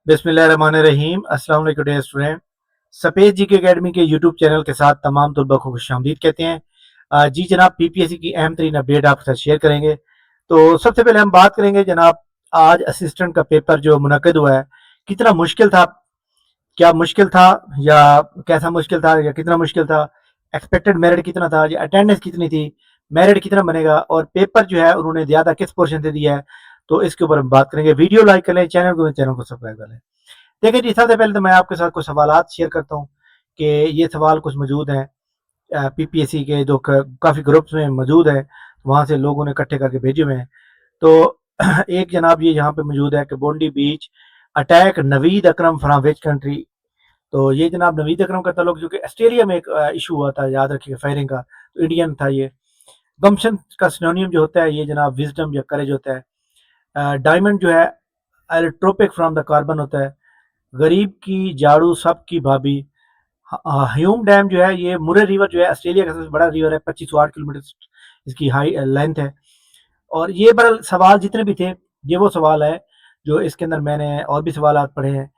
बिस्मिल्लाहिर्रहमानिर्रहीम। अस्सलाम वालेकुम डियर स्टूडेंट। सफेद जी के अकेडमी के यूट्यूब चैनल के साथ तमाम तलबा को खुशामदीद कहते हैं। जी जनाब, पीपीएससी की अहम तरीन अपडेट आपके साथ शेयर करेंगे। तो सबसे पहले हम बात करेंगे जनाब, आज असिस्टेंट का पेपर जो मुनक्किद हुआ है, कितना मुश्किल था, क्या मुश्किल था या कैसा मुश्किल था या कितना मुश्किल था, एक्सपेक्टेड मेरिट कितना था या अटेंडेंस कितनी थी, मेरिट कितना बनेगा और पेपर जो है उन्होंने ज़्यादा किस पोर्शन से दिया है, तो इसके ऊपर हम बात करेंगे। वीडियो लाइक कर लें, चैनल को सब्सक्राइब कर लें। देखिए जी, सबसे पहले तो मैं आपके साथ कुछ सवालात शेयर करता हूँ कि ये सवाल कुछ मौजूद हैं पीपीएससी के जो काफ़ी ग्रुप्स में मौजूद है, वहाँ से लोगों ने इकट्ठे करके भेजे हुए हैं। तो एक जनाब ये यहाँ पे मौजूद है कि बोंडी बीच attack Naveed Akram from which country. तो ये जनाब नवीद अकरम का ताल्लुक जो कि ऑस्ट्रेलिया में एक इशू हुआ था, याद रखिएगा, फायरिंग का, तो इंडियन था ये। गम्शन का सिनोनियम जो होता है ये जनाब विजडम या करेज होता है। डायमंड जो है एलोट्रोपिक फ्रॉम द कार्बन होता है। गरीब की झाड़ू सबकी भाभी। ह्यूम डैम जो है ये मुरे रिवर जो है ऑस्ट्रेलिया का सबसे बड़ा रिवर है, 2508 किलोमीटर इसकी हाई लेंथ है। और ये बड़ा सवाल जितने भी थे, ये वो सवाल है जो इसके अंदर मैंने और भी सवाल पढ़े हैं।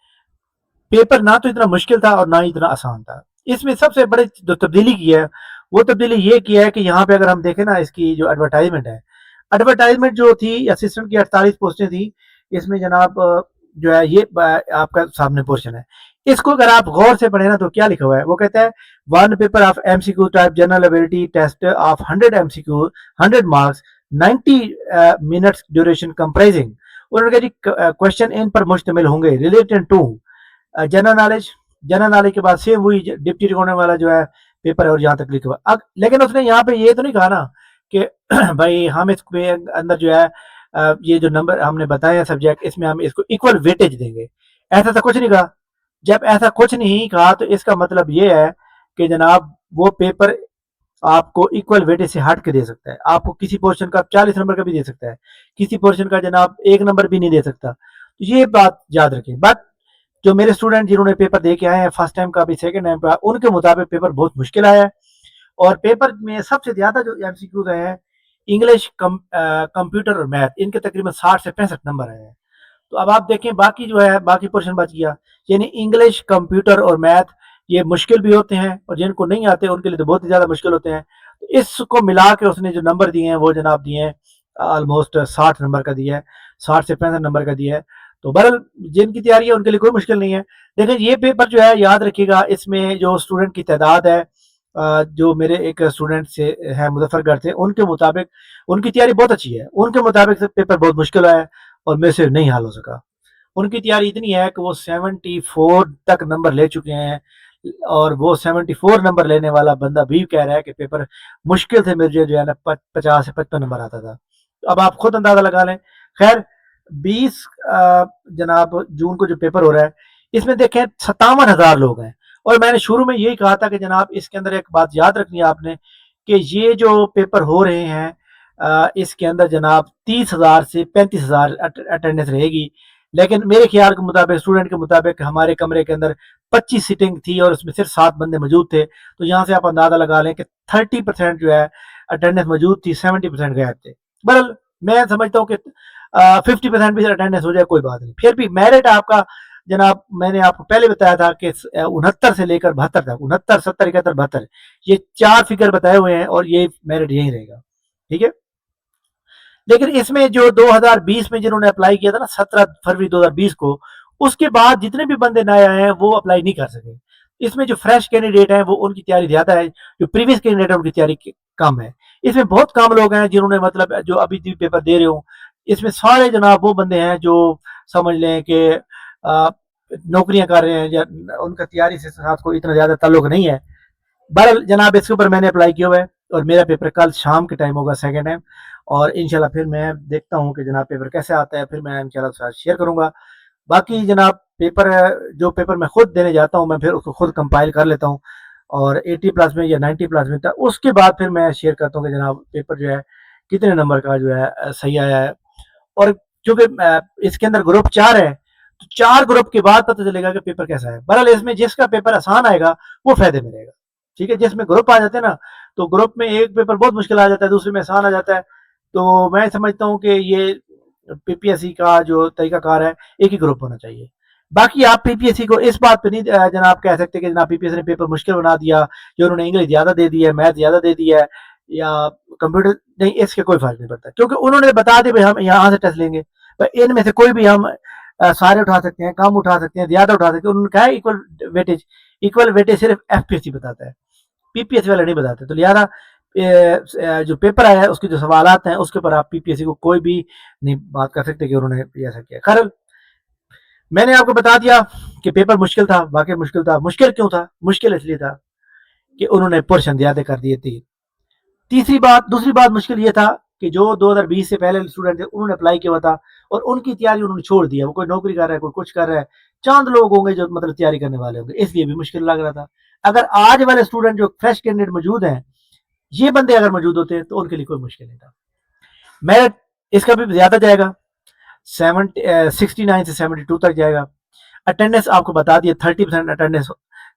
पेपर ना तो इतना मुश्किल था और ना ही इतना आसान था। इसमें सबसे बड़ी जो तब्दीली की है वो तब्दीली ये की है कि यहाँ पे अगर हम देखें ना, इसकी जो एडवर्टाइजमेंट है, एडवर्टाइजमेंट जो थी असिस्टेंट की 48 पोस्टें थी, इसमें जनाब जो है ये आपका सामने पोर्शन है। इसको अगर आप गौर से पढ़े ना तो क्या लिखा हुआ है, वो कहता है one paper of MCQ type general ability test of 100 MCQ 100 marks 90 minutes duration comprising. उन्होंने कहा जी क्वेश्चन इन पर मुश्तमिल होंगे related to general knowledge. General knowledge के बाद सेम वही डिप्टी रिकॉर्डिंग वाला जो है पेपर है और यहाँ तक लिखा हुआ। लेकिन उसने यहाँ पे ये तो नहीं कहा ना कि भाई हम इसके अंदर जो है ये जो नंबर हमने बताए हैं सब्जेक्ट, इसमें हम इसको इक्वल वेटेज देंगे, ऐसा तो कुछ नहीं कहा। जब ऐसा कुछ नहीं कहा तो इसका मतलब ये है कि जनाब वो पेपर आपको इक्वल वेटेज से हट के दे सकता है। आपको किसी पोर्शन का 40 नंबर का भी दे सकता है, किसी पोर्शन का जनाब 1 नंबर भी नहीं दे सकता। तो ये बात याद रखें। बट जो मेरे स्टूडेंट जिन्होंने पेपर दे के आए हैं फर्स्ट टाइम का भी सेकंड टाइम का, उनके मुताबिक पेपर बहुत मुश्किल आया है। और पेपर में सबसे ज्यादा जो एमसीक्यूज आए हैं इंग्लिश, कंप्यूटर और मैथ, इनके तकरीबन 60 से 65 नंबर आए हैं। तो अब आप देखें बाकी जो है बाकी पोर्शन बच गया, यानी इंग्लिश, कंप्यूटर और मैथ ये मुश्किल भी होते हैं और जिनको नहीं आते उनके लिए तो बहुत ही ज्यादा मुश्किल होते हैं। तो इसको मिला के उसने जो नंबर दिए हैं वो जनाब दिए हैं ऑलमोस्ट 60 नंबर का दिया है, 60 से 65 नंबर का दिया है। तो बहरहाल जिनकी तैयारी है उनके लिए कोई मुश्किल नहीं है। देखिए ये पेपर जो है याद रखिएगा, इसमें जो स्टूडेंट की तादाद है, जो मेरे एक स्टूडेंट से है मुजफ्फरगढ़ से, उनके मुताबिक उनकी तैयारी बहुत अच्छी है, उनके मुताबिक पेपर बहुत मुश्किल है और मेरे से नहीं हल हो सका। उनकी तैयारी इतनी है कि वो 74 तक नंबर ले चुके हैं और वो 74 नंबर लेने वाला बंदा भी कह रहा है कि पेपर मुश्किल से मुझे जो है ना 50 से 55 नंबर आता था। तो अब आप खुद अंदाजा लगा लें। खैर 20 जनाब जून को जो पेपर हो रहा है इसमें देखें 57,000 लोग हैं। और मैंने शुरू में यही कहा था कि जनाब इसके अंदर एक बात याद रखनी है आपने कि ये जो पेपर हो रहे हैं इसके अंदर जनाब 30,000 से 35,000 अटेंडेंस रहेगी। लेकिन मेरे ख्याल के मुताबिक, स्टूडेंट के मुताबिक, हमारे कमरे के अंदर 25 सीटिंग थी और उसमें सिर्फ 7 बंदे मौजूद थे। तो यहाँ से आप अंदाजा लगा लें कि 30% जो है अटेंडेंस मौजूद थी, 70% गैप थे। बहरहाल मैं समझता हूँ कि 50% भी अटेंडेंस हो जाए कोई बात नहीं। फिर भी मेरिट आपका जनाब, मैंने आपको पहले बताया था कि 69 से लेकर 72 तक, 69, 70, 71, 72, ये 4 फिगर बताए हुए हैं और ये मेरिट यही रहेगा। ठीक है। लेकिन इसमें जो 2020 में जिन्होंने अप्लाई किया था ना 17 फरवरी 2020 को, उसके बाद जितने भी बंदे नए आए हैं वो अप्लाई नहीं कर सके। इसमें जो फ्रेश कैंडिडेट हैं वो उनकी तैयारी ज्यादा है, जो प्रीवियस कैंडिडेट है उनकी तैयारी कम है। इसमें बहुत कम लोग हैं जिन्होंने मतलब जो अभी भी पेपर दे रहे हो। इसमें सारे जनाब वो बंदे हैं जो समझ लें कि नौकरियां कर रहे हैं या उनका तैयारी से साथ कोई इतना ज्यादा ताल्लुक नहीं है। बहरहाल जनाब इसके ऊपर मैंने अप्लाई किया हुआ है और मेरा पेपर कल शाम के टाइम होगा, सेकेंड टाइम। और इंशाल्लाह फिर मैं देखता हूँ कि जनाब पेपर कैसे आता है, फिर मैं इंशाल्लाह साथ शेयर करूंगा। बाकी जनाब पेपर जो पेपर मैं खुद देने जाता हूँ मैं फिर उसको खुद कंपाइल कर लेता हूँ और 80 प्लस में या 90 प्लस में था, उसके बाद फिर मैं शेयर करता हूँ कि जनाब पेपर जो है कितने नंबर का जो है सही आया है। और क्योंकि इसके अंदर ग्रुप 4 है तो 4 ग्रुप के बाद पता चलेगा कि पेपर कैसा है। बहरहाल इसमें जिसका पेपर आसान आएगा वो फायदे में रहेगा। ठीक है। जिसमें ग्रुप आ जाते हैं ना, तो ग्रुप में एक पेपर बहुत मुश्किल आ जाता है, दूसरे में आसान आ जाता है। तो मैं समझता हूँ कि ये पीपीएससी का जो तरीकाकार है एक ही ग्रुप होना चाहिए। باقی آپ پی پی ایس سی کو اس بات پہ نہیں جناب کہہ سکتے کہ جناب پی پی ایس سی نے پیپر مشکل بنا دیا، یا انہوں نے انگلش زیادہ دے دی ہے، میتھ زیادہ دے دی ہے، یا کمپیوٹر نہیں، اس کے کوئی فرق نہیں پڑتا، کیونکہ انہوں نے بتا دیا بھائی ہم یہاں سے ٹیسٹ لیں گے، ان میں سے کوئی بھی ہم سارے اٹھا سکتے ہیں، کم اٹھا سکتے ہیں، زیادہ اٹھا سکتے ہیں، انہوں نے کہا ہے ایکول ویٹیج صرف ایف پی ایس سی بتاتا ہے، پی پی ایس سی والے نہیں بتاتے، تو لہٰذا جو پیپر آیا ہے اس کے جو سوالات ہیں اس کے اوپر آپ پی پی ایس سی کو کوئی بھی نہیں بات کر سکتے کہ انہوں نے ایسا کیا. خیر میں نے آپ کو بتا دیا کہ پیپر مشکل تھا، واقعی مشکل تھا. مشکل کیوں تھا؟ مشکل اس لیے تھا کہ انہوں نے پورشن زیادہ کر دیے تھے. دوسری بات مشکل یہ تھا کہ جو 2020 سے پہلے اسٹوڈنٹ تھے انہوں نے اپلائی کیا ہوا تھا اور ان کی تیاری انہوں نے چھوڑ دیا، وہ کوئی نوکری کر رہا ہے، کوئی کچھ کر رہا ہے، چاند لوگ ہوں گے جو مطلب تیاری کرنے والے ہوں گے، اس لیے بھی مشکل لگ رہا تھا. اگر آج والے اسٹوڈنٹ جو فریش کینڈیڈیٹ موجود ہیں، یہ بندے اگر موجود ہوتے تو ان کے لیے کوئی مشکل نہیں تھا. میرٹ اس کا بھی زیادہ جائے گا، 69 سے 72 تک جائے گا. اٹینڈنس آپ کو بتا دیا 30% اٹینڈنس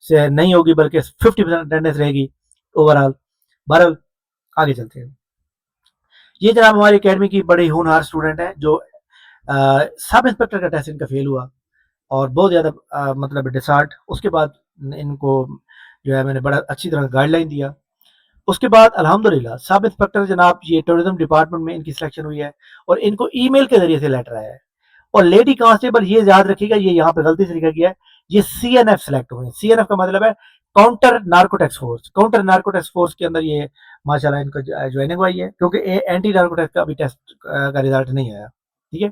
سے نہیں ہوگی بلکہ 50% اٹینڈنس رہے گی اوور آل. بہرحال آگے چلتے ہیں. یہ جناب ہماری اکیڈمی کی بڑی ہونہار اسٹوڈنٹ ہے جو سب انسپیکٹر کا ٹیسٹ ان کا فیل ہوا اور بہت زیادہ مطلب ڈسارٹ. اس کے بعد ان کو جو ہے میں نے بڑا اچھی طرح گائیڈ لائن دیا. اس کے بعد الحمدللہ سب انسپیکٹر جناب یہ ٹورزم ڈپارٹمنٹ میں ان کی سلیکشن ہوئی ہے اور ان کو ای میل کے ذریعے سے لیٹر آیا ہے. اور لیڈی کانسٹیبل یہ یاد رکھیے گا، یہ یہاں پہ غلطی سے لکھا گیا ہے، یہ سی این ایف سلیکٹ ہوئے ہیں. سی این ایف کا مطلب ہے counter narcotics force. Counter narcotics force کے اندر یہ ماشاءاللہ ان کو جوائننگ ہوئی ہے، کیونکہ اینٹی نارکوٹکس کا ابھی ٹیسٹ کا رزلٹ نہیں آیا. ٹھیک ہے،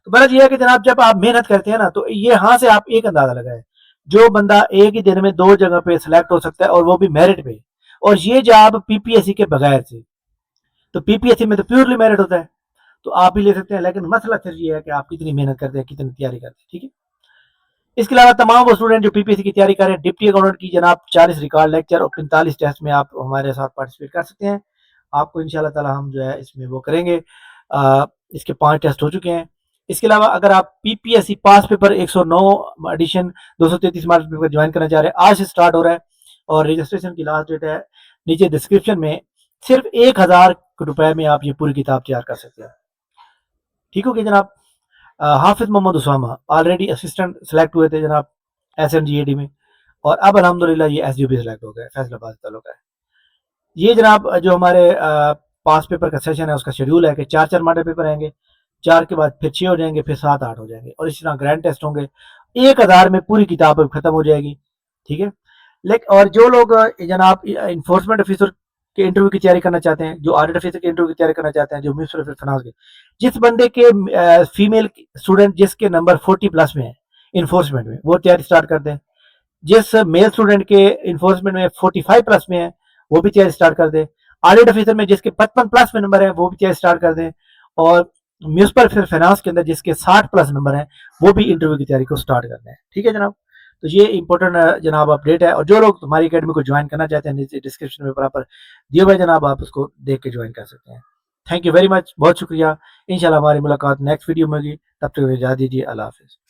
تو بڑا یہ ہے کہ جناب جب آپ محنت کرتے ہیں نا تو یہاں سے آپ ایک اندازہ لگائیں، جو بندہ ایک ہی دن میں 2 جگہ پہ سلیکٹ ہو سکتا ہے اور وہ بھی میرٹ پہ، اور یہ جاب پی پی ایس سی کے بغیر سے، تو پی پی ایس سی میں تو پیورلی میرٹ ہوتا ہے تو آپ بھی لے سکتے ہیں. لیکن مسئلہ صرف یہ ہے کہ آپ کتنی محنت کرتے ہیں، کتنی تیاری کرتے ہیں. ٹھیک ہے، اس کے علاوہ تمام وہ اسٹوڈنٹ جو پی پی ایس سی کی تیاری کر رہے ہیں، ڈپٹی اکاؤنٹنٹ کی جناب 40 ریکارڈ لیکچر اور 45 ٹیسٹ میں آپ ہمارے ساتھ پارٹیسپیٹ کر سکتے ہیں. آپ کو انشاءاللہ تعالی ہم جو ہے اس میں وہ کریں گے. اس کے 5 ٹیسٹ ہو چکے ہیں. اس کے علاوہ اگر آپ P P S C pass paper 109 edition 233 marks paper join کرنا چاہ رہے ہیں، آج سے سٹارٹ ہو رہا ہے اور رجسٹریشن کی لاسٹ ڈیٹ ہے نیچے ڈسکرپشن میں. صرف 1000 روپے میں آپ یہ پوری کتاب تیار کر سکتے ہیں. ٹھیک ہو گیا جناب. حافظ محمد اسامہ آلریڈی اسسٹنٹ سلیکٹ ہوئے تھے جناب ایس ایم جی اے ڈی میں، اور اب الحمدللہ یہ ایس ڈی او پی سلیکٹ ہو گئے، فیصل آباد تعلقہ ہے. یہ جناب جو ہمارے پاس پیپر کا سیشن ہے اس کا شیڈیول ہے کہ 4 ماڈل پیپر آئیں گے، 4 کے بعد پھر 6 ہو جائیں گے، پھر 7 8 ہو جائیں گے، اور اسی طرح گرینڈ ٹیسٹ ہوں گے. 1000 میں پوری کتاب ختم ہو جائے گی. ٹھیک ہے، لیکن اور جو لوگ جناب انفورسمنٹ آفیسر کے انٹرویو کی تیاری کرنا چاہتے ہیں، جو آڈٹ آفیسر کے انٹرویو کی تیاری کرنا چاہتے ہیں، جو میونسپل فنانس کے، جس بندے کے فیمیل اسٹوڈنٹ جس کے نمبر 40 پلس میں ہے انفورسمنٹ میں، وہ تیاری سٹارٹ کر دیں. جس میل اسٹوڈنٹ کے انفورسمنٹ میں 45 پلس میں ہے وہ بھی تیاری سٹارٹ کر دیں. آڈٹ آفیسر میں جس کے 55 پلس میں نمبر ہے وہ بھی تیاری سٹارٹ کر دیں. اور میونسپل فنانس کے اندر جس کے 60 پلس نمبر ہیں وہ بھی انٹرویو کی تیاری کو سٹارٹ کر دیں. ٹھیک ہے جناب، تو یہ امپورٹنٹ جناب اپڈیٹ ہے. اور جو لوگ ہماری اکیڈمی کو جوائن کرنا چاہتے ہیں نیچے ڈسکرپشن میں پراپر دیے ہوئے جناب، آپ اس کو دیکھ کے جوائن کر سکتے ہیں. تھینک یو ویری مچ، بہت شکریہ. انشاءاللہ ہماری ملاقات نیکسٹ ویڈیو میں ہوگی، تب تک اجازت دیجیے. اللہ حافظ.